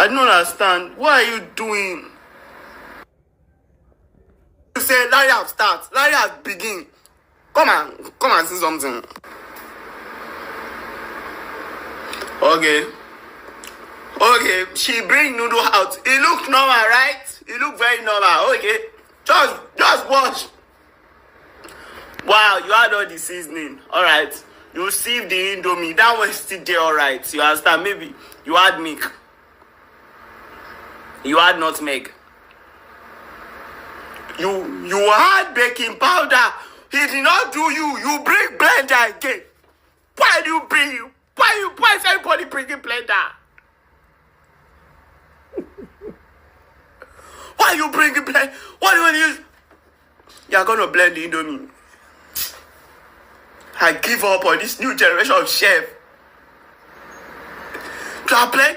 I don't understand. What are you doing? You say Larry have start. Larry have begin. Come and see something. Okay. She bring noodle out. It look normal, right? It look very normal. Okay. Just watch. Wow, you had all the seasoning. Alright. You sieve the indomie. That one still there, alright. You understand? Maybe you add milk. You add nutmeg. You add baking powder. He did not do you. You bring blender again. Why do you bring? Why is everybody bringing blender? Why you bringing blender? What do you use? You're gonna blend the indomie. I give up on this new generation of chef. You are playing.